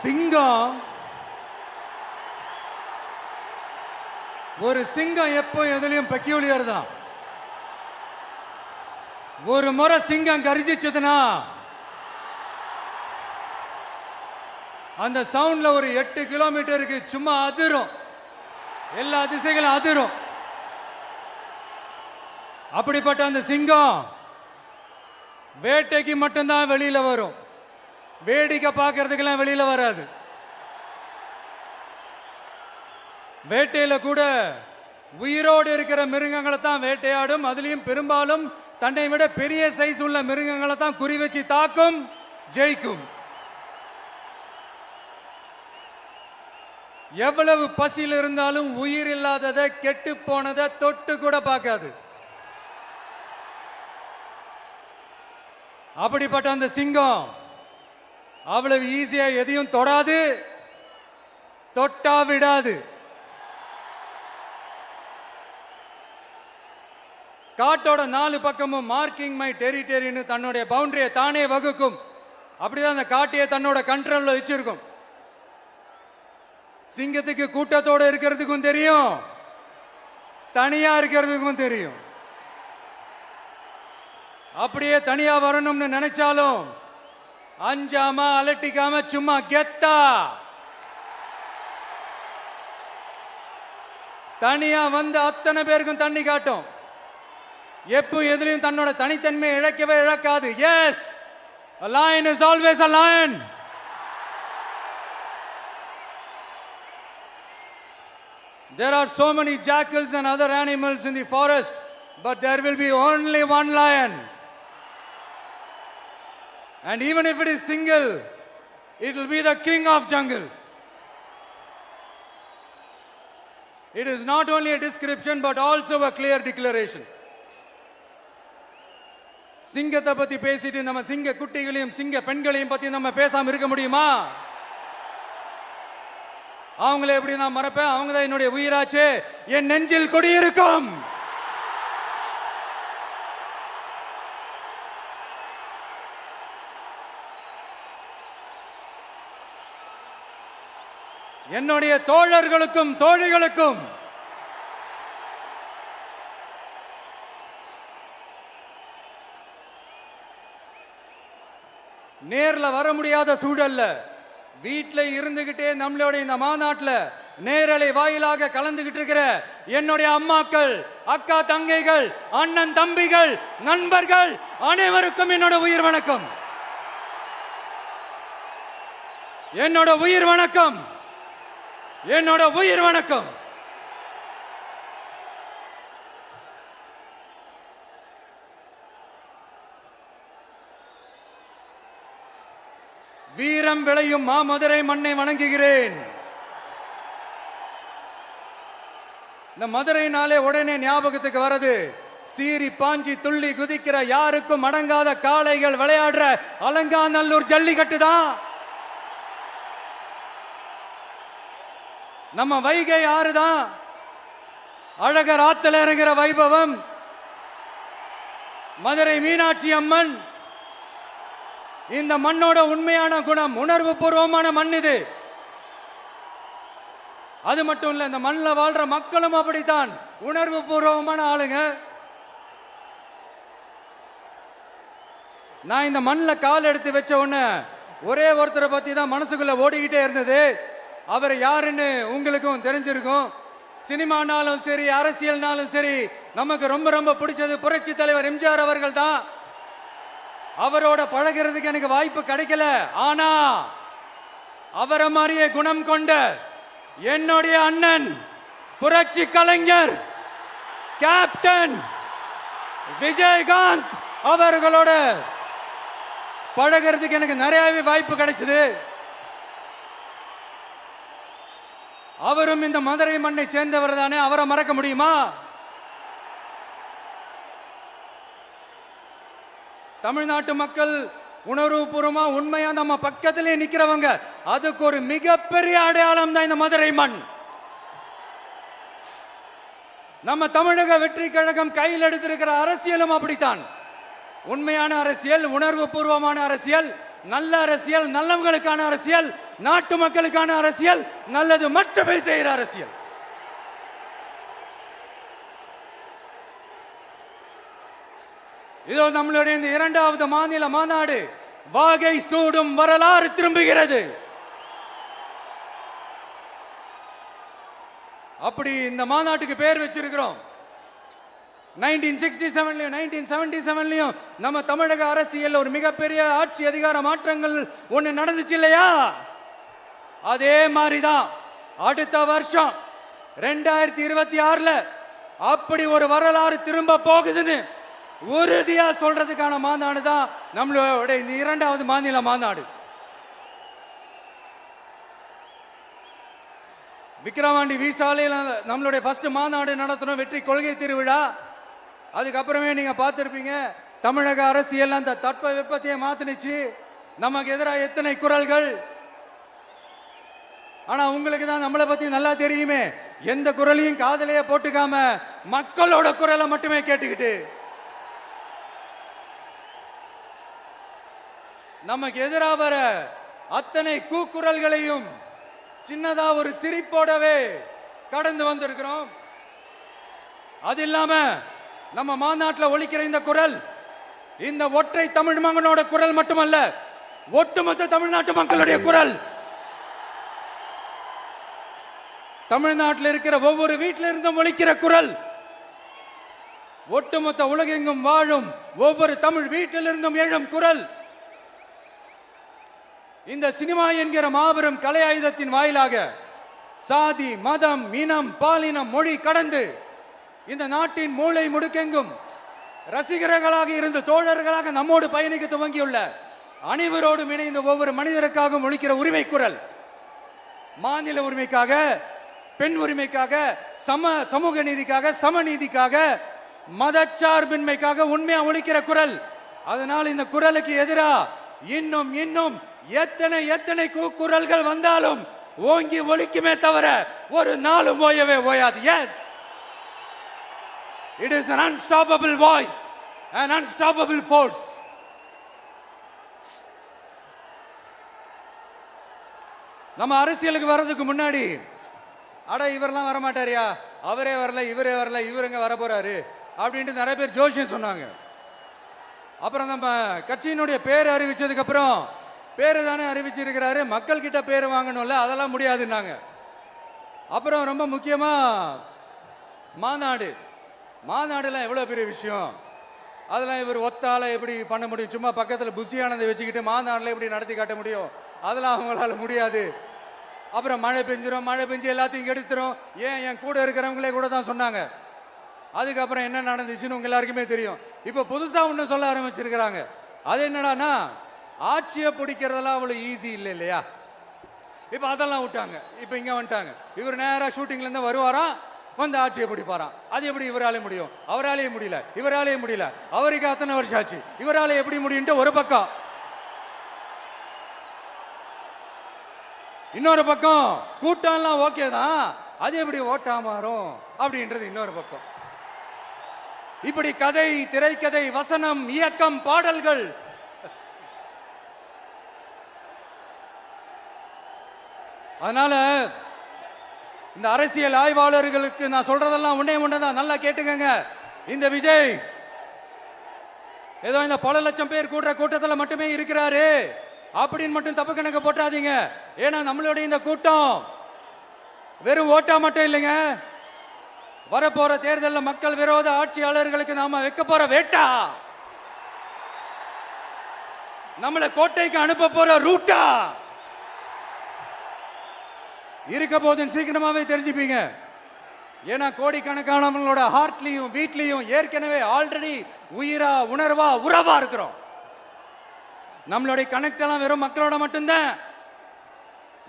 சிங்கம் ஒரு சிங்கம் எப்போ எதுலயும் பெக்யூலியர் தான். ஒரு முறை சிங்கம் கர்ஜிச்சதுன்னா அந்த சவுண்ட்ல ஒரு 8 கிலோமீட்டருக்கு சும்மா அதிரும், எல்லா திசைகளும் அதிரும். அப்படிப்பட்ட அந்த சிங்கம் வேட்டைக்கு மட்டும்தான் வெளியில வரும், வேடிக்கை பார்க்கறதுக்கெல்லாம் வெளியில வராது. வேட்டையில கூட உயிரோடு இருக்கிற மிருகங்களை தான் வேட்டையாடும். அதுலயும் பெரும்பாலும் தன்னை விட பெரிய சைஸ் உள்ள மிருகங்களை தான் குறி வச்சு தாக்கும், ஜெயிக்கும். எவ்வளவு பசியில் இருந்தாலும் உயிர் இல்லாததை, கெட்டு போனதை தொட்டு கூட பார்க்காது. அப்படிப்பட்ட அந்த சிங்கம் அவ்வளவு ஈஸியா எதையும் தொடாது, தொட்டா விடாது. காட்டோட 4 பக்கமும் மார்க்கிங் மை டெரிட்டரின்னு தன்னுடைய பவுண்டரியை தானே வகுக்கும். அப்படிதான் அந்த காட்டையே தன்னோட கண்ட்ரோல்ல வச்சிருக்கும். சிங்கத்துக்கு கூட்டத்தோட இருக்கிறதுக்கும் தெரியும், தனியா இருக்கிறதுக்கும் தெரியும். அப்படியே தனியா வரணும்னு நினைச்சாலும் அஞ்சாம அலட்டிக்காம சும்மா கெத்தா தனியா வந்து அத்தனை பேருக்கும் தண்ணி காட்டும். எப்போ எதுலயும் தன்னோட தனித்தன்மையை இழக்கவே இழக்காது. Yes, a lion is always a lion. There are so many jackals and other animals in the forest, but there will be only one lion. And even if it is single, it will be the king of jungle. It is not only a description but also a clear declaration. சிங்கத்தை பத்தி பேசிட்டு நம்ம சிங்க குட்டிகளையும் சிங்க பெண்களையும் பத்தி நம்ம பேசாம இருக்க முடியுமா? அவங்கள எப்படி நான் மறப்பேன்? அவங்க தான் என்னுடைய உயிராச்சே, என் நெஞ்சில் குடியிருக்கும். என்னுடைய தோழர்களுக்கும் தோழிகளுக்கும் நேர்ல வர முடியாத சூழல்ல வீட்டில் இருந்துகிட்டே நம்மளோட இந்த மாநாட்டில் நேரலை வாயிலாக கலந்துகிட்டு இருக்கிற என்னுடைய அம்மாக்கள், அக்கா தங்கைகள், அண்ணன் தம்பிகள், நண்பர்கள் அனைவருக்கும் என்னோட உயிர் வணக்கம். என்னோட உயிர் வணக்கம், என்னோட உயிர் வணக்கம். வீரம் விளையும் மாமதுரை மண்ணை வணங்குகிறேன். இந்த மதுரைனாலே உடனே ஞாபகத்துக்கு வரது சீறி பாஞ்சி துள்ளி குதிக்கிற யாருக்கும் அடங்காத காளைகள் விளையாடுற அலங்காநல்லூர் ஜல்லிக்கட்டு தான். நம்ம வைகை ஆறு தான். அழகர் ஆத்துல இறங்குற வைபவம், மதுரை மீனாட்சி அம்மன். இந்த மண்ணோட உண்மையான குணம் உணர்வு பூர்வமான மண் இது. அது மட்டும் இல்ல, இந்த மண்ணில் வாழ்ற மக்களும் அப்படித்தான் உணர்வு பூர்வமான ஆளுங்க. நான் இந்த மண்ணில் கால் எடுத்து வச்ச உடனே ஒரே ஒருத்தரை பத்தி தான் மனசுக்குள்ள ஓடிக்கிட்டே இருந்தது. அவர் யாருன்னு உங்களுக்கும் தெரிஞ்சிருக்கும். சினிமானாலும் சரி, அரசியல்னாலும் சரி, நமக்கு ரொம்ப ரொம்ப பிடிச்சது புரட்சி தலைவர் எம்ஜிஆர் அவர்கள் தான். அவரோட பழகிறதுக்கு எனக்கு வாய்ப்பு கிடைக்கல. ஆனா அவரை மாதிரியே குணம் கொண்ட என்னுடைய அண்ணன் புரட்சி கலைஞர் கேப்டன் விஜயகாந்த் அவர்களோட பழகிறதுக்கு எனக்கு நிறையவே வாய்ப்பு கிடைச்சது. அவரும் இந்த மதுரை மண்ணை சேர்ந்தவர் தானே, அவரை மறக்க முடியுமா? தமிழ்நாட்டு மக்கள் உணர்வுபூர்வமா உண்மையா நம்ம பக்கத்திலே நிக்கிறவங்க, அதுக்கு ஒரு மிகப்பெரிய அடையாளம் தான் இந்த மதுரை மண். நம்ம தமிழக வெற்றி கழகம் கையில் எடுத்திருக்கிற அரசியலும் அப்படித்தான். உண்மையான அரசியல், உணர்வு பூர்வமான அரசியல், நல்ல அரசியல், நல்லவங்களுக்கான அரசியல், நாட்டு மக்களுக்கான அரசியல், நல்லது மட்டுமே செய்கிற அரசியல். இதோ நம்மளுடைய இந்த இரண்டாவது மாநில மாநாடு வாகை சூடும் வரலாறு திரும்புகிறது. அப்படி இந்த மாநாட்டுக்கு பேர் வச்சிருக்கிறோம். 1967லயும் 1977லயும் நம்ம தமிழக அரசியல் ஒரு மிகப்பெரிய ஆட்சி அதிகார மாற்றங்கள் ஒண்ணு நடந்துச்சு இல்லையா? அதே மாதிரிதான் அடுத்த வருஷம் 2026ல அப்படி ஒரு வரலாறு திரும்ப போகுதுன்னு உறுதியா சொல்றதுக்கான மாநாடு தான் நம்மளோட இந்த இரண்டாவது மாநில மாநாடு. விக்கிரவாண்டி விசாலையில் நம்மளுடைய ஃபர்ஸ்ட் மாநாடு நடத்தணும், வெற்றி கொள்கை திருவிழா. அதுக்கப்புறமே நீங்க பார்த்திருப்பீங்க, தமிழக அரசியல் அந்த தட்ப வெப்பத்தையே மாத்தினுச்சு. நமக்கு எதிராக எத்தனை குரல்கள். ஆனா உங்களுக்கு தான் நம்மளை பத்தி நல்லா தெரியுமே, எந்த குரலையும் காதலையே போட்டுக்காம மக்களோட குரலை மட்டுமே கேட்டுக்கிட்டு நமக்கு எதிராக வர அத்தனை கூக்குரல்களையும் சின்னதா ஒரு சிரிப்போடவே கடந்து வந்திருக்கிறோம். அது இல்லாம நம்ம மாநாட்டில் ஒலிக்கிற இந்த குரல் இந்த ஒற்றை தமிழ் மகனோட குரல் மட்டுமல்ல, ஒட்டுமொத்த தமிழ்நாட்டு மக்களுடைய குரல். தமிழ்நாட்டில் இருக்கிற ஒவ்வொரு வீட்டில இருந்தும் ஒலிக்கிற குரல், ஒட்டுமொத்த உலகெங்கும் வாழும் ஒவ்வொரு தமிழ் வீட்டிலிருந்தும் எழும் குரல். இந்த சினிமா என்கிற மாபெரும் கலை ஆயுதத்தின் வாயிலாக சாதி, மதம், இனம், பாலினம், மொழி கடந்து இந்த நாட்டின் மூளை முடுக்கெங்கும் ரசிகர்களாக இருந்து தோழர்களாக நம்மோடு பயணிக்க துவங்கியுள்ள அனைவரோடும் இணைந்த ஒவ்வொரு மனிதருக்காகவும் ஒலிக்கிற உரிமை குரல். மாநில உரிமைக்காக, பெண் உரிமைக்காக, சமூக நீதிக்காக, சமநீதிக்காக, மதச்சார்பின்மைக்காக உண்மையா ஒலிக்கிற குரல். அதனால் இந்த குரலுக்கு எதிராக இன்னும் இன்னும் எத்தனை எத்தனை குரல்கள் வந்தாலும் ஓங்கி ஒலிக்குமே தவிர ஒரு நாளும் ஓயவே ஓயாது. Yes, it is an unstoppable voice, an unstoppable force. நம்ம அரசியலுக்கு வர்றதுக்கு முன்னாடி அட இவரெல்லாம் வர மாட்டாரியா, அவரே வரல, இவரே வரல, இவருங்க வர போறாரு அப்படின்ட்டு நிறைய பேர் ஜோஷியம் சொன்னாங்க. அப்புறம் நம்ம கட்சியினுடைய பேர் அறிவிச்சதுக்கு அப்புறம் பேரு தானே அறிவிச்சிருக்கிறாரு, மக்கள் கிட்ட பேர் வாங்கணும்ல, அதெல்லாம் முடியாதுன்னாங்க. அப்புறம் ரொம்ப முக்கியமா மாநாடுலாம் எவ்வளவு பெரிய விஷயம், அதெல்லாம் இவர் ஒத்தால எப்படி பண்ண முடியும், சும்மா பக்கத்தில் புசியானதை வச்சுக்கிட்டு மாநாடுல எப்படி நடத்தி காட்ட முடியும், அதெல்லாம் அவங்களால முடியாது. அப்புறம் மழை பெஞ்சு எல்லாத்தையும் கெடுத்துரும். ஏன் என் கூட இருக்கிறவங்களே கூட தான் சொன்னாங்க. அதுக்கப்புறம் என்ன நடந்துச்சுன்னு உங்க எல்லாருக்குமே தெரியும். இப்ப புதுசா ஒண்ணு சொல்ல ஆரம்பிச்சிருக்கிறாங்க. அது என்னடானா, ஆட்சியை பிடிக்கிறதெல்லாம் அவ்வளவு ஈஸி இல்லை இல்லையா. இப்ப அதெல்லாம் விட்டாங்க, இப்ப இங்க வந்துட்டாங்க. இவர் நேரா ஷூட்டிங்ல இருந்து வருவாராம், வந்து ஆட்சியை பிடிப்பாராம். அது எப்படி இவராலே முடியும், அவராலே முடியல, இவராலே முடியல, அவருக்கு அத்தனை வருஷம் ஆச்சு, இவராலே எப்படி முடியும்ட்டு ஒரு பக்கம். இன்னொரு பக்கம் கூட்டம்லாம் ஓகே தான், அது எப்படி ஓட்டா மாறும் அப்படின்றது இன்னொரு பக்கம். இப்படி கதை, திரைக்கதை, வசனம், இயக்கம், பாடல்கள், அதனால இந்த அரசியல் ஆய்வாளர்களுக்கு நான் சொல்றதெல்லாம் ஒன்னேதான், நல்லா கேட்டுக்கங்க. இந்த விஜய் ஏதோ இந்த பல லட்சம் பேர் கூடுற கூட்டத்தில் மட்டுமே இருக்கிறாரு அப்படின்னு மட்டும் தப்பு கணக்கு போட்டாதீங்க. ஏன்னா நம்மளுடைய இந்த கூட்டம் வெறும் ஓட்டா மட்டும் இல்லைங்க, வரப்போற தேர்தலில் மக்கள் விரோத ஆட்சியாளர்களுக்கு நாம வைக்க போற வேட்டா, நம்மளை கோட்டைக்கு அனுப்ப போற ரூட்டா இருக்க போதுன்னு சீக்கிரமாவே தெரிஞ்சுப்பீங்க. ஏன்னா கோடிக்கணக்கானவங்களோட ஹார்ட்லயும் வீட்லயும் ஏற்கனவே ஆல்ரெடி உயிரா, உணர்வா, உறவா இருக்கிறோம். நம்மளுடைய கனெக்ட் எல்லாம் வெறும் மக்களோட மட்டும்தான்.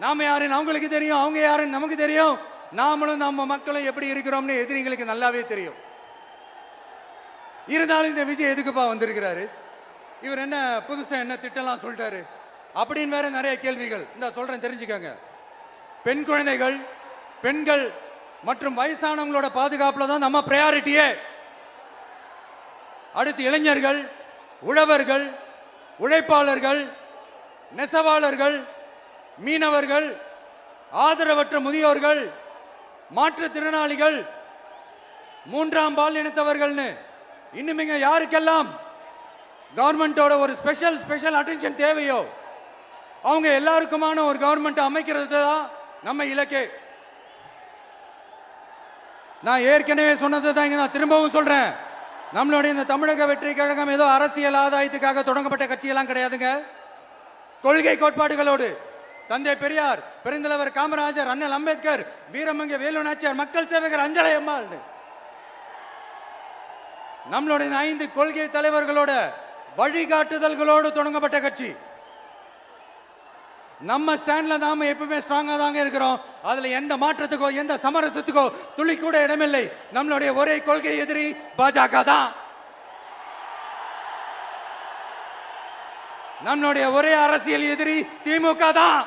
நாம யாருன்னு அவங்களுக்கு தெரியும், அவங்க யாருன்னு நமக்கு தெரியும். நாமளும் நம்ம மக்களும் எப்படி இருக்கிறோம்னு எதிரிங்களுக்கு நல்லாவே தெரியும். இருந்தாலும் இந்த விஜய் எதுக்குப்பா வந்திருக்கிறாரு, இவர் என்ன புதுசா என்ன திட்டம்லாம் சொல்லிட்டாரு அப்படின்னு வேற நிறைய கேள்விகள். இந்த சொல்றேன் தெரிஞ்சுக்கங்க. பெண் குழந்தைகள், பெண்கள் மற்றும் வயசானவங்களோட பாதுகாப்புல தான் நம்ம பிரையாரிட்டியே. அடுத்து இளைஞர்கள், உழவர்கள், உழைப்பாளர்கள், நெசவாளர்கள், மீனவர்கள், ஆதரவற்ற முதியோர்கள், மாற்றுத்திறனாளிகள், மூன்றாம் பால் இனத்தவர்கள்னு இன்னும் இங்க யாருக்கெல்லாம் கவர்மெண்டோட ஒரு ஸ்பெஷல் அட்டென்ஷன் தேவையோ அவங்க எல்லாருக்குமான ஒரு கவர்மெண்ட் அமைக்கிறது தான் நம்ம இலக்கே. நான் ஏற்கனவே சொன்னதை தான் இங்க நான் திரும்பவும் சொல்றேன். நம்மளுடைய இந்த தமிழக வெற்றி கழகம் ஏதோ அரசியல் ஆதாயத்துக்காக தொடங்கப்பட்ட கட்சியெல்லாம் கிடையாதுங்க. கொள்கை கோட்பாடுகளோடு தந்தை பெரியார், பெருந்தலைவர் காமராஜர், அண்ணல் அம்பேத்கர், வீரமங்க வேலு நாச்சியார், மக்கள் சேவகர் அஞ்சலை அம்மாள், நம்மளுடைய 5 கொள்கை தலைவர்களோட வழிகாட்டுதல்களோடு தொடங்கப்பட்ட கட்சி. நம்ம ஸ்டாண்ட்ல நாம எப்பவுமே ஸ்ட்ராங்கா தாங்க இருக்கிறோம். அதுல எந்த மாற்றத்துக்கோ எந்த சமரசத்துக்கோ துளி கூட இடமில்லை. நம்மளுடைய ஒரே கொள்கை எதிரி பாஜக தான். நம்மளுடைய ஒரே அரசியல் எதிரி திமுக தான்.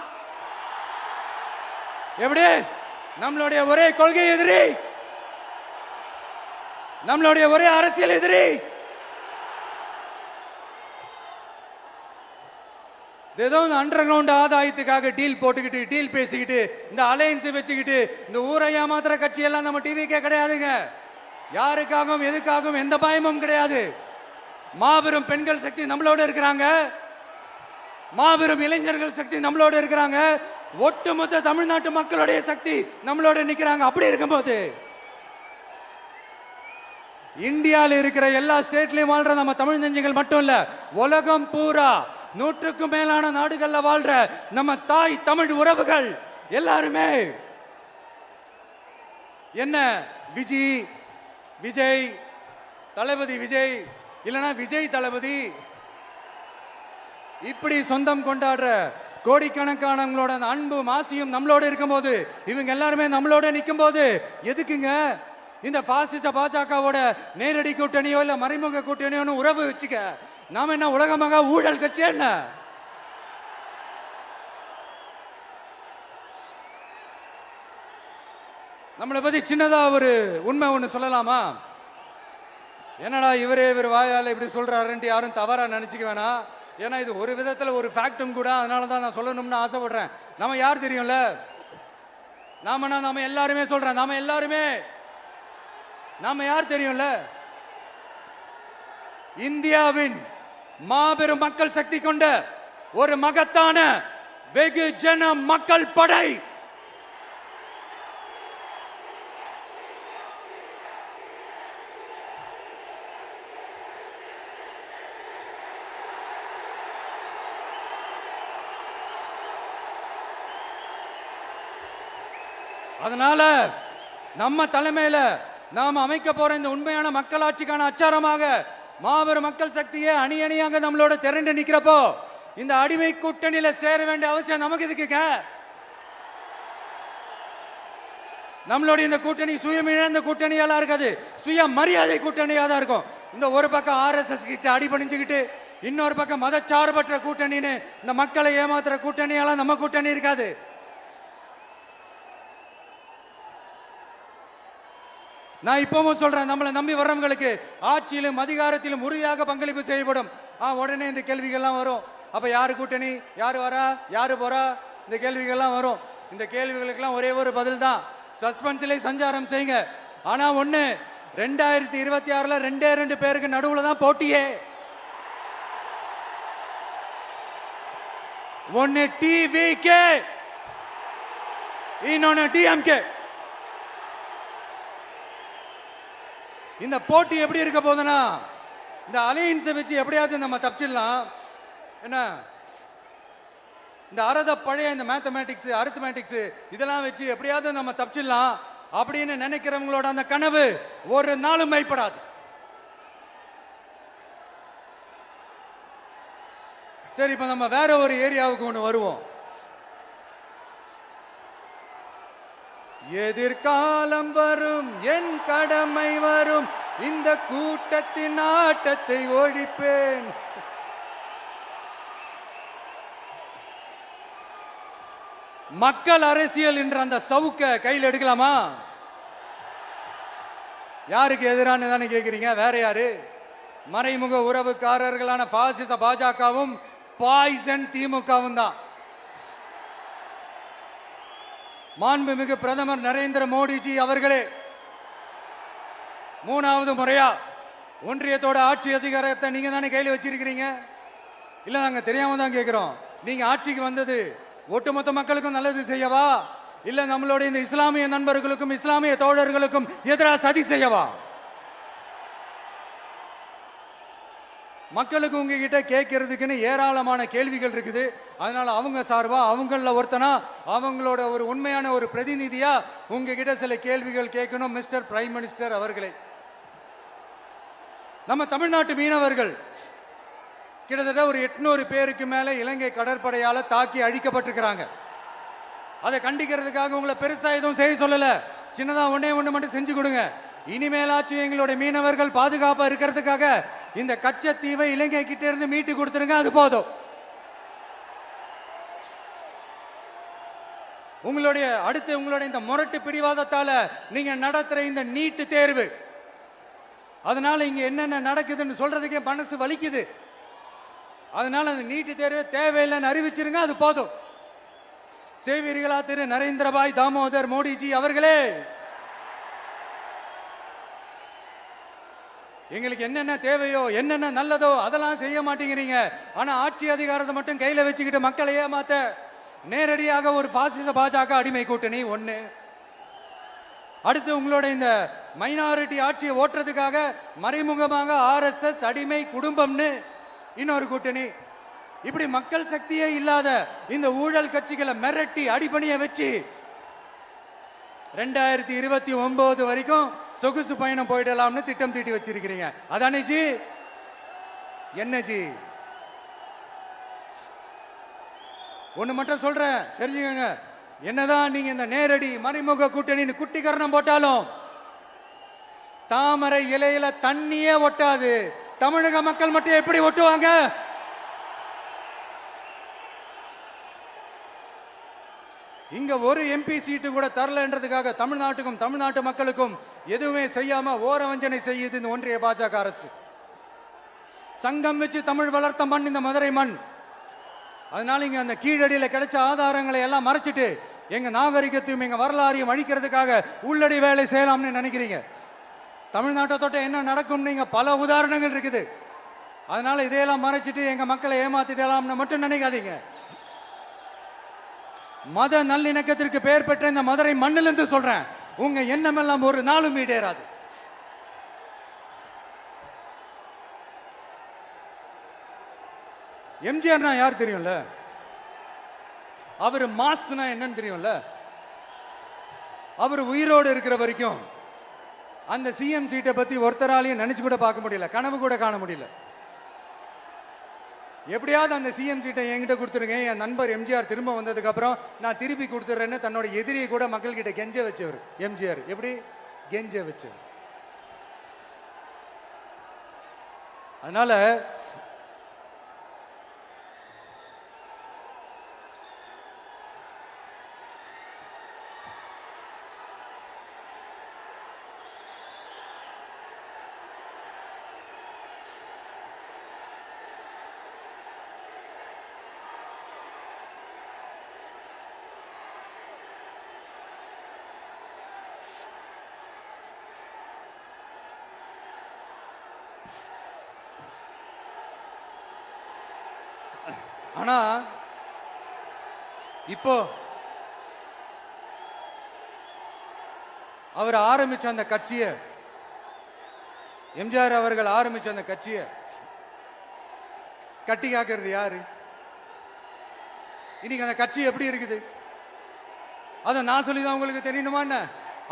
எப்படி? நம்மளுடைய ஒரே கொள்கை எதிரி, நம்மளுடைய ஒரே அரசியல் எதிரி ஏதோ அண்டர் கிரவுண்ட் ஆதாயத்துக்காக டீல் போட்டுக்கிட்டு டீல் பேசிக்கிட்டு இந்த அலையன்ஸ் வச்சுக்கிட்டு இந்த ஊரை ஏமாத்துற கட்சி எல்லாம் நம்ம டிவிக்கே கிடையாதுங்க. யாருக்காகவும் எதுக்காகவும் எந்த பயமும் கிடையாது. மாபெரும் பெண்கள் சக்தி நம்மளோட இருக்கிறாங்க, மாபெரும் இளைஞர்கள் சக்தி நம்மளோட இருக்கிறாங்க, ஒட்டுமொத்த தமிழ்நாட்டு மக்களுடைய சக்தி நம்மளோட நிக்கிறாங்க. அப்படி இருக்கும்போது இந்தியாவில் இருக்கிற எல்லா ஸ்டேட்லயும் வாழ்ற நம்ம தமிழ் நெஞ்சங்கள் மட்டும் இல்ல, உலகம் பூரா 100க்கும் மேலான நாடுகள்ல வாழ்ற நம்ம தாய் தமிழ் உறவுகள் எல்லாருமே என்ன விஜய் தளபதி விஜய் இல்லனா விஜய் தளபதி இப்படி சொந்தம் கொண்டாடுற கோடிக்கணக்கானவங்களோட அன்பு மாசியும் நம்மளோட இருக்கும்போது, இவங்க எல்லாருமே நம்மளோட நிற்கும் போது எதுக்குங்க இந்த பாசிச பாஜகவோட நேரடி கூட்டணியோ இல்ல மறைமுக கூட்டணியோ உறவு வச்சுக்க? நாம என்ன உலகமாக ஊழல் கட்சி? என்ன நம்மளை பத்தி சின்னதா ஒரு உண்மை ஒண்ணு சொல்லலாமா? என்னடா இவர் வாயால இப்படி சொல்றாருன்ட்டு யாரும் தவறா நினைச்சுக்க வேணாம். ஏன்னா இது ஒரு விதத்துல ஒரு ஃபேக்டும் கூட. அதனாலதான் நான் சொல்லணும்னு ஆசைப்படுறேன். நம்ம யார் தெரியும்ல? நாம எல்லாருமே சொல்றேன். நாம யார் தெரியும்ல? இந்தியாவின் மாபெரும் மக்கள் சக்தி கொண்ட ஒரு மகத்தான வெகுஜன மக்கள் படை. அதனால நம்ம தலைமையில நாம் அமைக்க போற இந்த உண்மையான மக்களாட்சிக்கான அச்சாரமாக மாபெரும் மக்கள் சக்தியே அணி அணியாக நம்மளோட திரண்டு நிக்கிறப்போ இந்த அடிமை கூட்டணியில சேர வேண்டிய அவசியம் நமக்கு இருக்குங்க. நம்மளுடைய இந்த கூட்டணி சுயம் இழந்த கூட்டணியெல்லாம் இருக்காது, சுய மரியாதை கூட்டணியா தான் இருக்கும். இந்த ஒரு பக்கம் RSS கிட்ட அடிபணிஞ்சுக்கிட்டு, இன்னொரு பக்கம் மதச்சார்பற்ற கூட்டணின்னு இந்த மக்களை ஏமாத்துற கூட்டணியெல்லாம் நம்ம கூட்டணி இருக்காது. நான் இப்பவும் சொல்றேன், நம்மளை நம்பி வர்றவங்களுக்கு ஆட்சியிலும் அதிகாரத்திலும் உறுதியாக பங்களிப்பு செய்யப்படும். உடனே இந்த கேள்விகள்லாம் வரும். அப்ப யாரு கூட்டணி, யாரு வரா, யாரு போறா, இந்த கேள்விகள்லாம் வரும். இந்த கேள்விகளுக்கெல்லாம் ஒரே ஒரு பதில் தான், சஸ்பென்ஸ்ல சஞ்சாரம் செய்யுங்க. ஆனா ஒண்ணு, 2026ல 2 பேருக்கு நடுவுல தான் போட்டியே. ஒன்னு டிவிகே, இன்னொன்னு டிஎம்கே. இந்த போட்டி எப்படி இருக்க போதுன்னா, இந்த அலையன்ஸை வச்சு எப்படியாவது நம்ம தப்பிச்சிடலாம். என்ன இந்த பழைய இந்த மேத்தமேட்டிக்ஸ் அரித்மேட்டிக்ஸ் இதெல்லாம் வச்சு எப்படியாவது நம்ம தப்பிச்சிடலாம் அப்படின்னு நினைக்கிறவங்களோட அந்த கனவு ஒரு நாளும் மைப்படாது. சரி, இப்ப நம்ம வேற ஒரு ஏரியாவுக்கு ஒண்ணு வருவோம். எதிர்காலம் வரும், என் கடமை வரும், இந்த கூட்டத்தின் ஆட்டத்தை ஒழிப்பேன். மக்கள் அரசியல் என்ற அந்த சவுக்க கையில் எடுக்கலாமா? யாருக்கு எதிரான தானே கேட்கிறீங்க? வேற யாரு? மறைமுக உறவுக்காரர்களான பாசிச பாஜகவும் பாய்சன் திமுகவும் தான். மாண்புமிகு பிரதமர் நரேந்திர மோடிஜி அவர்களே, 3வது முறையா ஒன்றியத்தோட ஆட்சி அதிகாரத்தை நீங்க தானே கையில் வச்சிருக்கிறீங்க. இல்ல நாங்க தெரியாம தான் கேட்கிறோம். நீங்க ஆட்சிக்கு வந்தது ஒட்டுமொத்த மக்களுக்கும் நல்லது செய்யவா, இல்ல நம்மளுடைய இந்த இஸ்லாமிய நண்பர்களுக்கும் இஸ்லாமிய தோழர்களுக்கும் எதிராக சதி செய்யவா? மக்களுக்கு உங்ககிட்ட கேட்கறதுக்குன்னு ஏராளமான கேள்விகள் இருக்குது. அதனால அவங்க சார்பா அவங்கள ஒருத்தனா அவங்களோட ஒரு உண்மையான ஒரு பிரதிநிதியா உங்ககிட்ட சில கேள்விகள் கேட்கணும். மிஸ்டர் பிரைம் மினிஸ்டர் அவர்களே, நம்ம தமிழ்நாட்டு மீனவர்கள் கிட்டத்தட்ட ஒரு 800 பேருக்கு மேல இலங்கை கடற்படையால தாக்கி அழிக்கப்பட்டிருக்கிறாங்க. அதை கண்டிக்கிறதுக்காக உங்களை பெருசா எதுவும் செய்ய சொல்லல, சின்னதா ஒண்ணே ஒண்ணு மட்டும் செஞ்சு கொடுங்க. இனிமேலாச்சும் எங்களுடைய மீனவர்கள் பாதுகாப்பா இருக்கிறதுக்காக இந்த கச்சத்தீவை இலங்கை கிட்ட இருந்து மீட்டு கொடுத்துருங்க, அது போதும். உங்களுடைய இந்த முரட்டு பிடிவாதத்தால நீங்க நடத்துற இந்த நீட்டு தேர்வு, அதனால இங்க என்னென்ன நடக்குதுன்னு சொல்றதுக்கே மனசு வலிக்குது. அதனால அந்த நீட்டு தேர்வு தேவையில்லைன்னு அறிவிச்சிருங்க, அது போதும். செய்வீர்களா திரு நரேந்திரபாய் தாமோதர் மோடிஜி அவர்களே? எங்களுக்கு என்னென்ன தேவையோ என்னென்ன நல்லதோ அதெல்லாம் செய்ய மாட்டேங்கிறீங்க. ஆனா ஆட்சி அதிகாரத்தை மட்டும் கையில வச்சுக்கிட்டு மக்களை ஏமாத்த நேரடியாக ஒரு பாசிச பாஜக அடிமை கூட்டணி ஒண்ணு. அடுத்து உங்களோட இந்த மைனாரிட்டி ஆட்சியை ஓட்டுறதுக்காக மறைமுகமாக RSS அடிமை குடும்பம்னு இன்னொரு கூட்டணி. இப்படி மக்கள் சக்தியே இல்லாத இந்த ஊழல் கட்சிகளை மிரட்டி அடிபணிய வச்சு 2029 வரைக்கும் சொகுசு பயணம் போயிடலாம்னு திட்டம் தீட்டி வச்சிருக்கிறீங்க. அதானே ஜி? என்ன ஜி? ஒண்ணு மட்டும் சொல்றேன், தெரிஞ்சுக்கங்க. என்னதான் நீங்க இந்த நேரடி மறைமுக கூட்டணி குட்டிகரணம் போட்டாலும் தாமரை இலையில தண்ணியே ஒட்டாது. தமிழக மக்கள் மட்டும் எப்படி ஒட்டுவாங்க? இங்க ஒரு MP சீட்டு கூட தரலன்றதுக்காக தமிழ்நாட்டுக்கும் தமிழ்நாட்டு மக்களுக்கும் எதுவுமே செய்யாம ஓரவஞ்சனை செய்யுது இந்த ஒன்றிய பாஜக அரசு. சங்கம் வச்சு தமிழ் வளர்த்த மண் இந்த மதுரை மண். அதனால இங்க அந்த கீழடியில கிடைச்ச ஆதாரங்களை எல்லாம் மறைச்சிட்டு எங்க நாகரிகத்தையும் எங்க வரலாறையும் அழிக்கிறதுக்காக உள்ளடி வேலை செய்யலாம்னு நினைக்கிறீங்க. தமிழ்நாட்டை தொட்ட என்ன நடக்கும் நீங்க பல உதாரணங்கள் இருக்குது. அதனால இதையெல்லாம் மறைச்சிட்டு எங்க மக்களை ஏமாத்திடலாம்னு மட்டும் நினைக்காதீங்க. மத நல்லிணக்கத்திற்கு பெயர் பெற்ற இந்த மதுரை மண்ணிலிருந்து சொல்றேன், உங்க எண்ணம் எல்லாம் ஒரு நாளும் ஈடேறாது. எம்ஜிஆர்னா யார் தெரியும்ல? அவர் மாஸ்னா என்னன்னு தெரியும்ல? அவர் உயிரோடு இருக்கிற வரைக்கும் அந்த சிஎம் சீட்டை பத்தி ஒருத்தராலையும் நினைச்சு கூட பார்க்க முடியல, கனவு கூட காண முடியல. எப்படியாவது அந்த சிஎம் சீட்டை என்கிட்ட கொடுத்துருங்க, என் நண்பர் எம்ஜிஆர் திரும்ப வந்ததுக்கு அப்புறம் நான் திருப்பி கொடுத்துட்றேன்னு தன்னோட எதிரியை கூட மக்கள் கிட்ட கெஞ்ச வச்சவர் எம்ஜிஆர். எப்படி கெஞ்ச வச்சவர்? அதனால ஆனா இப்போ அவர் ஆரம்பிச்ச அந்த கட்சியை, எம்ஜிஆர் அவர்கள் ஆரம்பிச்ச அந்த கட்சியை கட்டி காக்கிறது யாரு? இன்னைக்கு அந்த கட்சி எப்படி இருக்குது? அதை நான் சொல்லிதான் உங்களுக்கு தெரியணுமா என்ன?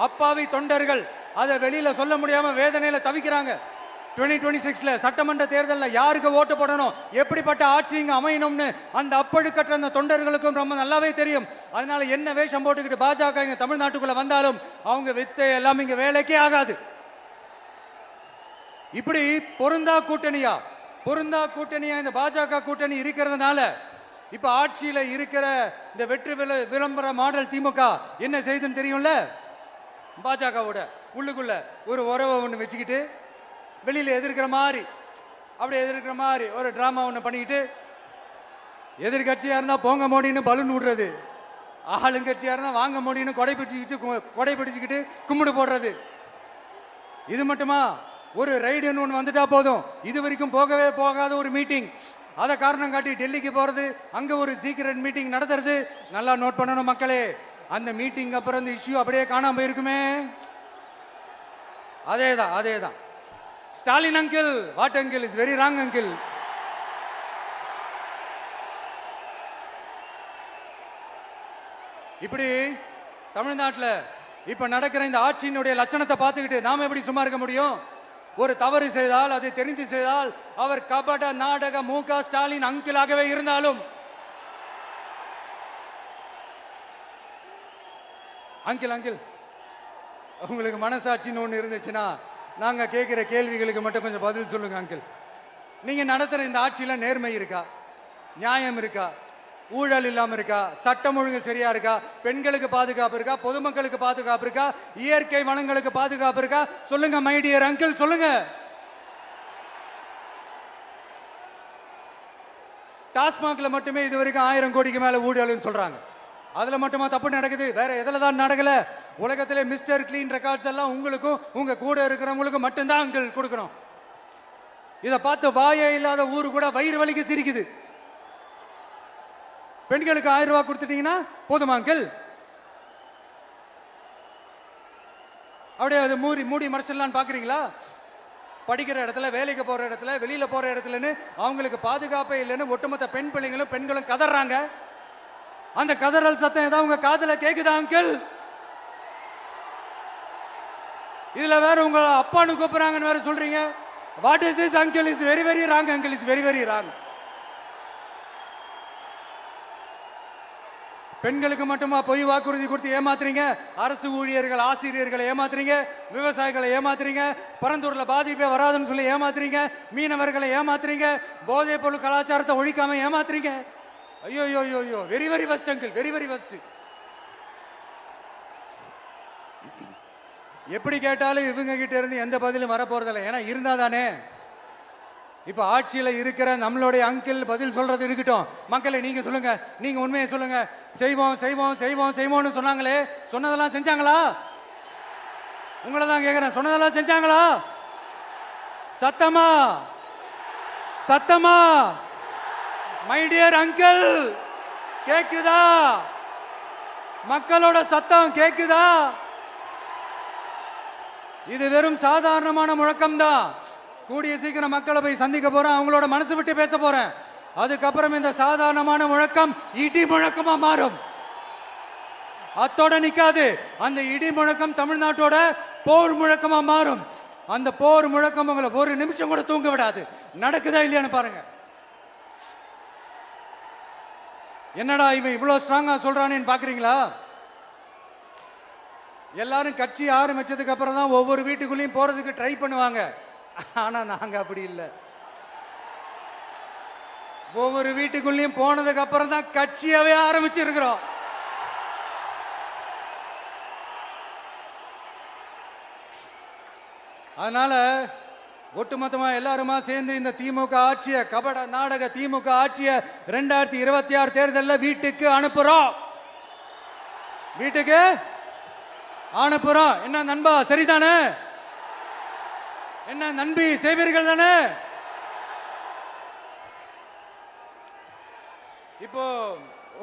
அப்பாவி தொண்டர்கள் அதை வெளியில சொல்ல முடியாம வேதனையில தவிக்கிறாங்க. 2026 சட்டமன்ற தேர்தலில் யாருக்கு ஓட்டு போடணும், எப்படிப்பட்ட ஆட்சி இங்க அமையணும்னு அந்த அப்பழுக்கற்ற அந்த தொண்டர்களுக்கும் ரொம்ப நல்லாவே தெரியும். அதனால என்ன வேஷம் போட்டுக்கிட்டு பாஜக இங்க தமிழ்நாட்டுக்குள்ள வந்தாலும் அவங்க வித்தை எல்லாம் இங்க வேலைக்கே ஆகாது. இப்படி பொருந்தா கூட்டணியா இந்த பாஜக கூட்டணி இருக்கிறதுனால இப்ப ஆட்சியில இருக்கிற இந்த வெற்றி விளம்பர மாடல் திமுக என்ன செய்துன்னு தெரியும்ல? பாஜகவோட உள்ளுக்குள்ள ஒரு உறவை ஒண்ணு வச்சுக்கிட்டு வெளியில எதிர்க்கிற மாதிரி ஒரு டிராமா ஒண்ணு பண்ணிக்கிட்டு எதிர்கட்சியா இருந்தா போங்க மோடின்னு பலூன் விடுறது, ஆளுங்கட்சியா இருந்தா வாங்க முடியும்னு கொடை பிடிச்சுக்கிட்டு கும்பிடு போடுறது. இது மட்டுமா? ஒரு ரைடுன்னு ஒன்று வந்துட்டா போதும், இது வரைக்கும் போகவே போகாத ஒரு மீட்டிங், அதை காரணம் காட்டி டெல்லிக்கு போறது, அங்க ஒரு சீக்கிரட் மீட்டிங் நடத்துறது. நல்லா நோட் பண்ணணும் மக்களே, அந்த மீட்டிங் அப்புறம் இந்த இஷ்யூ அப்படியே காணாம போயிருக்குமே. அதேதான். Stalin uncle, what uncle is very wrong uncle. இப்படி தமிழ்நாட்டில் இப்ப நடக்கிற இந்த ஆட்சியினுடைய லட்சணத்தை பார்த்துக்கிட்டு நாம எப்படி சும்மா இருக்க முடியும்? ஒரு தவறு செய்தால், அதை தெரிந்து செய்தால், அவர் கபட நாடக மு.க. ஸ்டாலின் அங்கிளாகவே இருந்தாலும், அங்கிள் உங்களுக்கு மனசாட்சின்னு ஒன்று இருந்துச்சுன்னா நாங்க கேட்கிற கேள்விகளுக்கு மட்டும் கொஞ்சம் பதில் சொல்லுங்க அங்கிள். நீங்க நடத்துற இந்த ஆட்சியில நேர்மை இருக்கா? நியாயம் இருக்கா? ஊழல் இல்லாம இருக்கா? சட்டம் ஒழுங்கு சரியா இருக்கா? பெண்களுக்கு பாதுகாப்பு இருக்கா? பொதுமக்களுக்கு பாதுகாப்பு இருக்கா? இயற்கை வளங்களுக்கு பாதுகாப்பு இருக்கா? சொல்லுங்க மை டியர் அங்கிள், சொல்லுங்க. டாஸ்மாக்ல மட்டுமே இது வரைக்கும் 1000 கோடிக்கு மேல ஊழல்னு சொல்றாங்க. அதுல மட்டுமா தப்பு நடக்குது? வேற எதுல தான் நடக்கல? உலகத்திலே மிஸ்டர் கிளீன் ரெக்கார்ட்ஸ் எல்லாம் உங்களுக்கும் உங்க கூட இருக்கிறவங்களுக்கும் மட்டும்தான் அங்கிள் கொடுக்கணும். இதை பார்த்து வாயே இல்லாத ஊரு கூட வயிறு வலிக்கு சிரிக்குது. பெண்களுக்கு 1000 ரூபாய் கொடுத்துட்டீங்கன்னா போதுமா அங்கிள்? அப்படியே அது மூடி மறைச்சிடலான்னு பாக்குறீங்களா? படிக்கிற இடத்துல, வேலைக்கு போற இடத்துல, வெளியில போற இடத்துலன்னு அவங்களுக்கு பாதுகாப்பே இல்லைன்னு ஒட்டுமொத்த பெண்களும் கதறாங்க. அந்த கதறல் சத்தம் ஏதாவது உங்க காதுல கேக்குதா அங்கிள்? இதுல வேற உங்க அப்பான்னு கூப்பிடுறாங்கன்னு வேற சொல்றீங்க. What is this uncle? Is very very wrong uncle, is very very wrong. பெண்களுக்கு மட்டுமா பொய் வாக்குறுதி கொடுத்து ஏமாத்துறீங்க? அரசு ஊழியர்கள், ஆசிரியர்களை ஏமாத்துறீங்க, விவசாயிகளை ஏமாத்துறீங்க, பரந்தூர்ல பாதிப்பே வராதுன்னு சொல்லி ஏமாத்துறீங்க, மீனவர்களை ஏமாத்துறீங்க, போதைப் பொருள் கலாச்சாரத்தை ஒழிக்காம ஏமாத்துறீங்க. ஐயோ, very very first uncle, very very first. எப்படி கேட்டாலும் இவங்க கிட்ட இருந்து எந்த பதிலும் வரப்போறதில்லை. ஏன்னா இருந்தா தானே. இப்ப ஆட்சியில இருக்கிற நம்மளுடைய அங்கிள் பதில் சொல்றது இருக்கட்டும். மக்களை நீங்க சொல்லுங்க, நீங்க உண்மையை சொல்லுங்க. செய்வோம்னு சொன்னாங்களே, சொன்னதெல்லாம் செஞ்சாங்களா? உங்களை தான் கேட்கிறேன், சொன்னதெல்லாம் செஞ்சாங்களா? சத்தமா மை டியர் அங்கிள், கேக்குதா? மக்களோட சத்தம் கேக்குதா? இது வெறும் சாதாரணமான முழக்கம் தான். கூடிய சீக்கிரம் மக்களை போய் சந்திக்க போறேன், அவங்களோட மனசு விட்டு பேச போறேன். அதுக்கப்புறம் இந்த சாதாரணமான முழக்கம் இடி முழக்கமா மாறும். அத்தோட நிக்காது. அந்த இடி முழக்கம் தமிழ்நாட்டோட போர் முழக்கமா மாறும். அந்த போர் முழக்கம் உங்களை ஒரு நிமிஷம் கூட தூங்க விடாது. நடக்குதா இல்லையான்னு பாருங்க. என்னடா இவன் இவ்வளவு ஸ்ட்ராங்கா சொல்றானேன்னு பாக்குறீங்களா? எல்லாரும் கட்சி ஆரம்பிச்சதுக்கு அப்புறம் தான் ஒவ்வொரு வீட்டுக்குள்ளேயும் போறதுக்கு ட்ரை பண்ணுவாங்க. ஆனா நாங்க அப்படி இல்லை. ஒவ்வொரு வீட்டுக்குள்ளேயும் போனதுக்கு அப்புறம் தான் கட்சியாவே ஆரம்பிச்சிருக்கிறோம். அதனால ஒட்டுமொத்தமா எல்லாருமா சேர்ந்து இந்த திமுக ஆட்சிய, கபட நாடக திமுக ஆட்சிய 2026 தேர்தலில் வீட்டுக்கு அனுப்புறோம். வீட்டுக்கு அனுப்புறோம். என்ன நண்பா, சரிதானே? என்ன நண்பி, செய்வீர்கள் தானே? இப்போ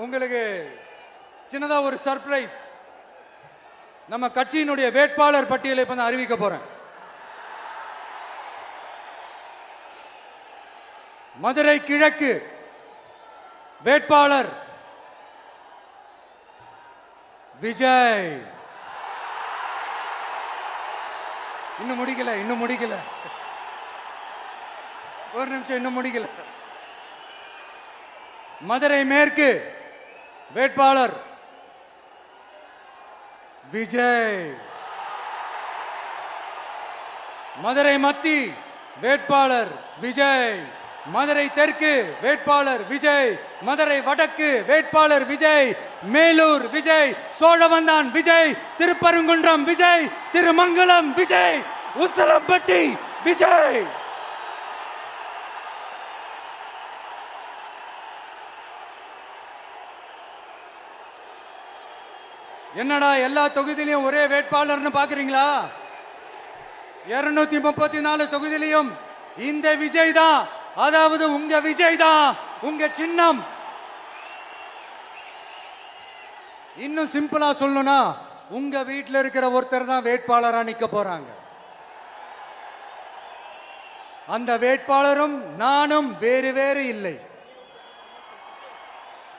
உங்களுக்கு சின்னதா ஒரு சர்ப்ரைஸ். நம்ம கட்சியினுடைய வேட்பாளர் பட்டியலை இப்ப நான் அறிவிக்க போறேன். மதுரை கிழக்கு வேட்பாளர் விஜய். இன்னும் முடிக்கல. ஒரு நிமிஷம், இன்னும் முடிக்கல. மதுரை மேற்கு வேட்பாளர் விஜய். மதுரை மத்தி வேட்பாளர் விஜய். மதுரை தெற்கு வேட்பாளர் விஜய். மதுரை வடக்கு வேட்பாளர் விஜய். மேலூர் விஜய். சோழவந்தான் விஜய். திருப்பரங்குன்றம் விஜய். திருமங்கலம் விஜய். உசிலம்பட்டி விஜய். என்னடா எல்லா தொகுதியிலையும் ஒரே வேட்பாளர்னு பாக்குறீங்களா? 234 தொகுதியிலையும் இந்த விஜய் தான், அதாவது உங்க விஜய் தான் உங்க சின்னம். இன்னும் சிம்பிளா சொல்லணும்னா உங்க வீட்டில் இருக்கிற ஒருத்தர் தான் வேட்பாளரா நிக்க போறாங்க. அந்த வேட்பாளரும் நானும் வேறு வேறு இல்லை.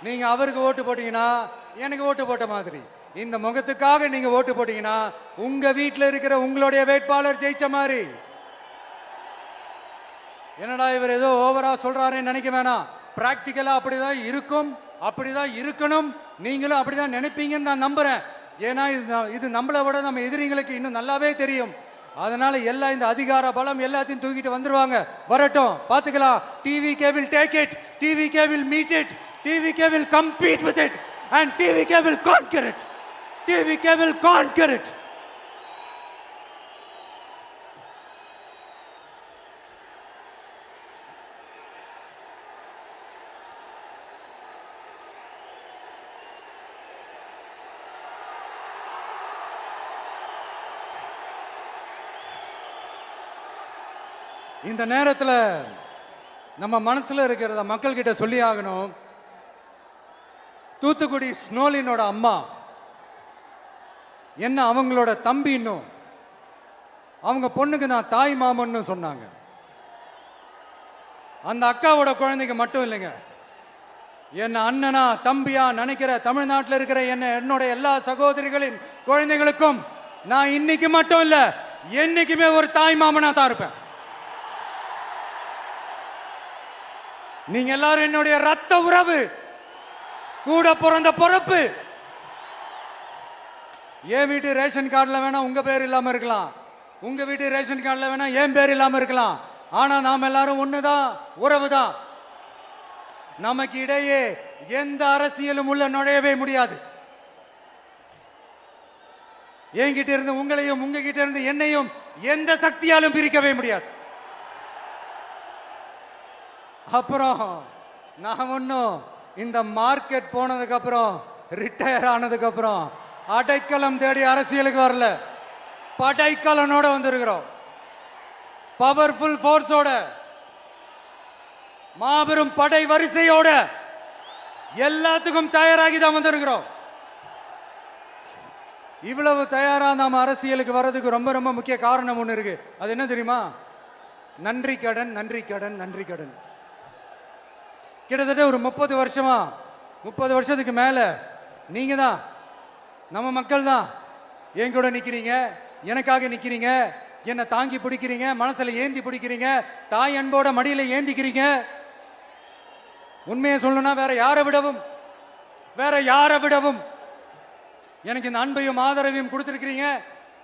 நீங்க அவருக்கு ஓட்டு போட்டீங்கன்னா எனக்கு ஓட்டு போட்ட மாதிரி, இந்த முகத்துக்காக நீங்க ஓட்டு போட்டீங்கன்னா உங்க வீட்டில் இருக்கிற உங்களுடைய வேட்பாளர் ஜெயிச்ச மாதிரி. என்னடா இவர் ஏதோ ஓவரா சொல்றாருன்னு நினைக்க வேணாம். பிராக்டிக்கலா அப்படிதான் இருக்கும், அப்படிதான் இருக்கணும். நீங்களும் அப்படிதான் நினைப்பீங்கன்னு நான் நம்புறேன். ஏன்னா இது நம்மளை விட நம்ம எதிரிங்களுக்கு இன்னும் நல்லாவே தெரியும். அதனால எல்லாம் இந்த அதிகார பலம் எல்லாத்தையும் தூக்கிட்டு வந்துருவாங்க. வரட்டும், பாத்துக்கலாம். TVK will take it, TVK will meet it, TVK will compete with it and TVK will conquer it, TVK will conquer it. இந்த நேரத்தில் நம்ம மனசுல இருக்கிறத மக்கள் கிட்ட சொல்லி ஆகணும். தூத்துக்குடி ஸ்னோலினோட அம்மா என்ன அவங்களோட தம்பி, இன்னும் அவங்க பொண்ணுக்கு நான் தாய் மாமன்னு சொன்னாங்க. அந்த அக்காவோட குழந்தைக்கு மட்டும் இல்லைங்க, என்ன அண்ணனா தம்பியா நினைக்கிற தமிழ்நாட்டில் இருக்கிற என்னோட எல்லா சகோதரிகளின் குழந்தைகளுக்கும் நான் இன்னைக்கு மட்டும் இல்ல, என்னைக்குமே ஒரு தாய் மாமனா தான் இருப்பேன். நீங்க எல்லாரும் என்னுடைய ரத்த உறவு, கூட பிறந்த பொறுப்பு. என் வீட்டு ரேஷன் கார்டுல வேணா உங்க பேர் இல்லாம இருக்கலாம், உங்க வீட்டு ரேஷன் கார்டுல வேணா என் பேர் இல்லாம இருக்கலாம். ஆனா நாம் எல்லாரும் ஒண்ணுதான், உறவு தான். நமக்கு இடையே எந்த அரசியலும் உள்ள நுழையவே முடியாது. என்கிட்ட இருந்து உங்களையும் உங்ககிட்ட இருந்து என்னையும் எந்த சக்தியாலும் பிரிக்கவே முடியாது. அப்புறம் நான் ஒன்னும் இந்த மார்க்கெட் போனதுக்கு அப்புறம், ரிட்டையர் ஆனதுக்கு அப்புறம் அடைக்கலம் தேடி அரசியலுக்கு வரல, படைக்கலனோட வந்திருக்கிறோம். பவர்ஃபுல் ஃபோர்ஸோட, மாபெரும் படை வரிசையோட, எல்லாத்துக்கும் தயாராகி தான் வந்திருக்கிறோம். இவ்வளவு தயாரா நாம அரசியலுக்கு வர்றதுக்கு ரொம்ப ரொம்ப முக்கிய காரணம் ஒன்று இருக்கு. அது என்ன தெரியுமா? நன்றி கடன், நன்றி கடன், நன்றி கடன். கிட்டத்தட்ட ஒரு 30 வருஷமா, 30 வருஷத்துக்கு மேல நீங்க தான், நம்ம மக்கள் தான் என் கூட நிக்கிறீங்க, எனக்காக நிக்கிறீங்க, என்னை தாங்கி பிடிக்கிறீங்க, மனசுல ஏந்தி பிடிக்கிறீங்க, தாய் அன்போட மடியில ஏந்திக்கிறீங்க. உண்மையை சொல்லணும்னா வேற யாரை விடவும் எனக்கு இந்த அன்பையும் ஆதரவையும் கொடுத்துருக்கிறீங்க.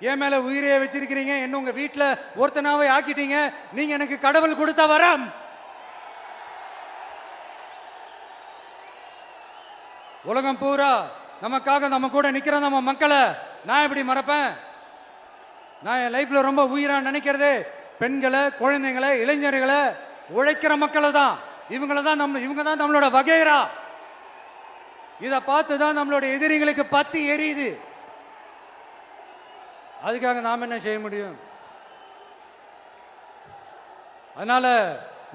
என் மேல உயிரையே வச்சிருக்கிறீங்க. என்ன உங்க வீட்டுல ஒருத்தனாவே ஆக்கிட்டீங்க. நீங்க எனக்கு கடவுள் கொடுத்த வரம். உலகம் பூரா நமக்காக நம்ம கூட நிக்கிற நம்ம மக்களை நான் எப்படி மறப்பேன்? நான் என் லைஃப்ல ரொம்ப உயிரா நினைக்கிறதே பெண்களை, குழந்தைங்களை, இளைஞர்களை, உழைக்கிற மக்களை தான். இவங்க தான் நம்மளோட வகைரா. இதை பார்த்து தான் நம்மளோட எதிரிகளுக்கு பத்தி எரியுது. அதுக்காக நாம் என்ன செய்ய முடியும்? அதனால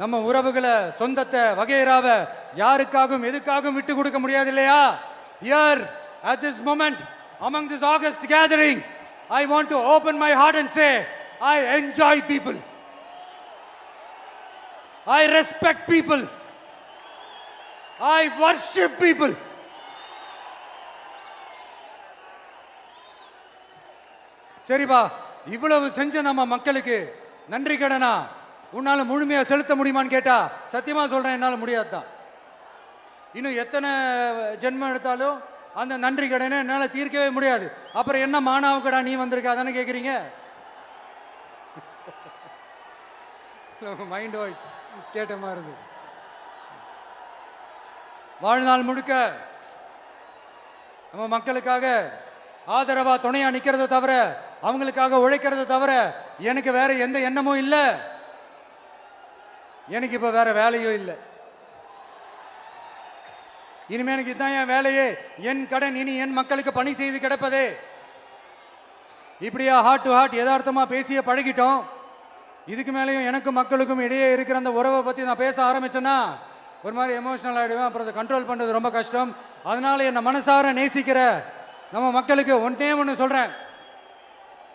நம்ம உறவுகளை, சொந்தத்தை, வகைராவை யாருக்காகவும் எதுக்காகவும் விட்டு கொடுக்க முடியாது இல்லையா? Here at this moment among this August gathering, I want to open my heart and say I enjoy people, I respect people, I worship people. சரிப்பா, இவ்வளவு செஞ்ச நம்ம மக்களுக்கு நன்றி கடனா உன்னால முழுமையா செலுத்த முடியுமான்னு கேட்டா சத்தியமா சொல்றேன், என்னால முடியாதுதான். இன்னும் எத்தனை ஜென்மம் எடுத்தாலும் அந்த நன்றி கடனை என்னால தீர்க்கவே முடியாது. அப்புறம் என்ன மானாவுக்கடா நீ வந்திருக்க தானே கேக்குறீங்க? மைண்ட் வாய்ஸ் கேட்ட மாதிரி இருந்தது. வாழ்நாள் முழுக்க நம்ம மக்களுக்காக ஆதரவா துணையா நிக்கிறத தவிர, அவங்களுக்காக உழைக்கிறத தவிர எனக்கு வேற எந்த எண்ணமும் இல்லை. எனக்கு இப்ப வேற வேலையும் இல்லை. இனிமே எனக்கு இதுதான் என் வேலையே, என் கடன் இனி என் மக்களுக்கு பணி செய்து கிடப்பதே. இப்படியா ஹார்ட் டு ஹார்ட் யதார்த்தமா பேசிய பழகிட்டோம். இதுக்கு மேலேயும் எனக்கும் மக்களுக்கும் இடையே இருக்கிற அந்த உறவை பத்தி நான் பேச ஆரம்பிச்சேன்னா ஒரு மாதிரி எமோஷனல் ஆகிடுவேன். அப்புறம் அதை கண்ட்ரோல் பண்ணுறது ரொம்ப கஷ்டம். அதனால என்னை மனசார நேசிக்கிற நம்ம மக்களுக்கு ஒன்றே ஒன்று சொல்றேன்.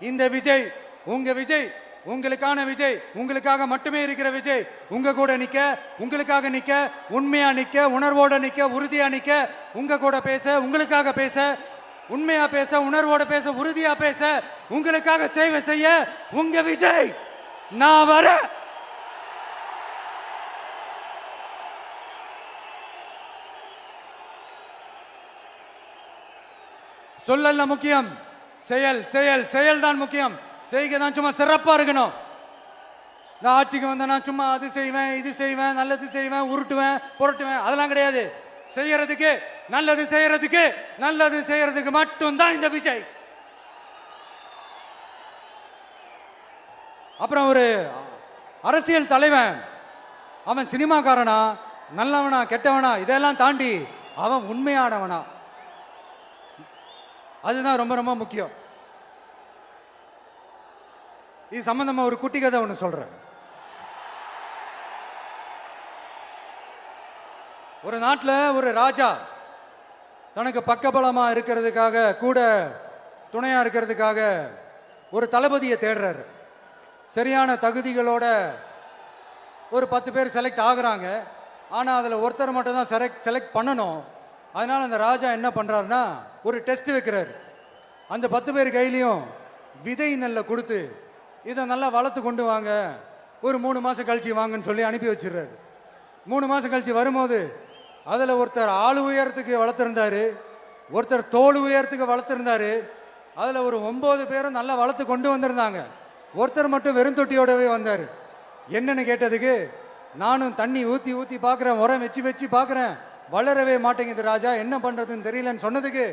இந்த விஜய் உங்க விஜய், உங்களுக்கான விஜய், உங்களுக்காக மட்டுமே இருக்கிற விஜய். உங்க கூட நிக்க, உங்களுக்காக நிக்க, உண்மையா நிக்க, உணர்வோட நிக்க, உறுதியா நிக்க, உங்க கூட பேச, உங்களுக்காக பேச, உண்மையா பேச, உணர்வோட பேச, உறுதியா பேச, உங்களுக்காக சேவை செய்ய உங்க விஜய் நான் வரேன். சொல்லல முக்கியம், செயல் செயல் செயல் தான் முக்கியம். செய்கை தான் சும்மா சிறப்பா இருக்கணும். நான் ஆட்சிக்கு வந்தேன்னா சும்மா அது செய்வேன், இது செய்வேன், நல்லது செய்வேன், உருட்டுவேன், புரட்டுவேன், அதெல்லாம் கிடையாது. செய்யறதுக்கு, நல்லது செய்யறதுக்கு, நல்லது செய்யறதுக்கு மட்டும்தான் இந்த விஜய். அப்புறம் ஒரு அரசியல் தலைவன் அவன் சினிமாக்காரனா, நல்லவனா, கெட்டவனா, இதெல்லாம் தாண்டி அவன் உண்மையானவனா, அதுதான் ரொம்ப ரொம்ப முக்கியம். இது சம்பந்தமா ஒரு குட்டி கதை ஒன்று சொல்றேன். ஒரு நாட்டில் ஒரு ராஜா தனக்கு பக்கபலமா இருக்கிறதுக்காக, கூட துணையா இருக்கிறதுக்காக ஒரு தளபதியை தேடுறாரு. சரியான தகுதிகளோட ஒரு 10 பேர் செலக்ட் ஆகுறாங்க. ஆனால் அதில் ஒருத்தர் மட்டும் தான் செலக்ட் பண்ணணும். அதனால அந்த ராஜா என்ன பண்றாருன்னா ஒரு டெஸ்ட் வைக்கிறாரு. அந்த 10 பேர் கையிலையும் விதை நெல்லை கொடுத்து இதை நல்லா வளர்த்து கொண்டு வாங்க, ஒரு 3 மாதம் கழிச்சு வாங்கன்னு சொல்லி அனுப்பி வச்சிடுறாரு. 3 மாதம் கழிச்சு வரும்போது அதில் ஒருத்தர் ஆள் உயரத்துக்கு வளர்த்துருந்தாரு, ஒருத்தர் தோல் உயரத்துக்கு வளர்த்துருந்தாரு. அதில் ஒரு 9 பேரும் நல்லா வளர்த்து கொண்டு வந்திருந்தாங்க. ஒருத்தர் மட்டும் வெறும் தொட்டியோடவே வந்தார். என்னன்னு கேட்டதுக்கு, நானும் தண்ணி ஊற்றி ஊற்றி பார்க்குறேன், உரம் வச்சு வச்சு பார்க்குறேன், வளரவே மாட்டேங்குது ராஜா, என்ன பண்ணுறதுன்னு தெரியலன்னு சொன்னதுக்கு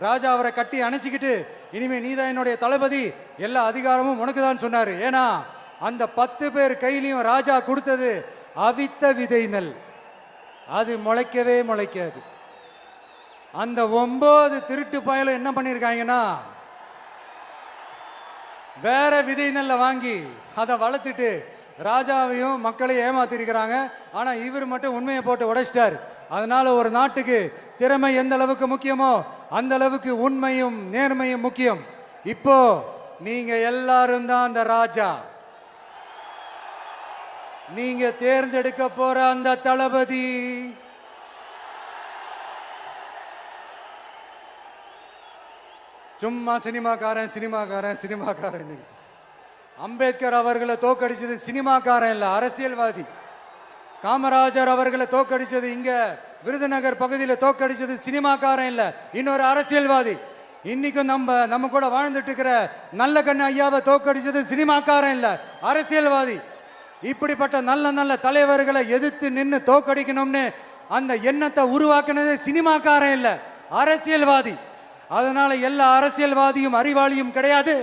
ராஜா அவரை கட்டி அணைச்சிக்கிட்டு, இனிமே நீதான் என்னுடைய தளபதி, எல்லா அதிகாரமும் உனக்கு தான் சொன்னார். ஏன்னா அந்த 10 பேர் கையிலையும் ராஜா கொடுத்தது அவித்த விதை நெல், அது முளைக்கவே முளைக்காது. அந்த 9 திருட்டு பயலும் என்ன பண்ணியிருக்காங்கன்னா வேற விதை நெல்லை வாங்கி அதை வளர்த்துட்டு ராஜாவையும் மக்களையும் ஏமாத்திருக்கிறாங்க. ஆனா இவர் மட்டும் உண்மையை போட்டு உடைச்சிட்டார். அதனால ஒரு நாட்டுக்கு திறமை எந்த அளவுக்கு முக்கியமோ அந்த அளவுக்கு உண்மையும் நேர்மையும் முக்கியம். இப்போ நீங்க எல்லாரும் தான் அந்த ராஜா. நீங்க தேர்ந்தெடுக்க போற அந்த தளபதி சும்மா சினிமாக்காரன் சினிமாக்காரன் சினிமாக்காரன். அம்பேத்கர் அவர்களை தோக்கடிச்சது சினிமாக்காரன் இல்ல, அரசியல்வாதி. காமராஜர் அவர்களை தோக்கடிச்சது, இங்க விருதுநகர் பகுதியில் தோக்கடிச்சது சினிமாக்காரன் இல்ல, இன்னொரு அரசியல்வாதி. இன்னைக்கும் நம்ம கூட வாழ்ந்துட்டு இருக்கிற நல்ல கண்ணு ஐயாவை தோக்கடிச்சது சினிமாக்காரன் இல்ல, அரசியல்வாதி. இப்படிப்பட்ட நல்ல நல்ல தலைவர்களை எதிர்த்து நின்று தோக்கடிக்கணும்னு அந்த எண்ணத்தை உருவாக்குனது சினிமாக்காரன் இல்ல, அரசியல்வாதி. அதனால எல்லா அரசியல்வாதியும் அறிவாளியும் கிடையாது,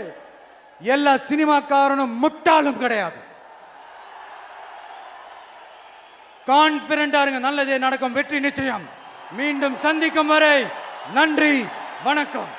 எல்லா சினிமாக்காரனும் முட்டாளும் கிடையாது. கான்பிடண்டா இருங்க, நல்லதே நடக்கும், வெற்றி நிச்சயம். மீண்டும் சந்திக்கும் வரை நன்றி, வணக்கம்.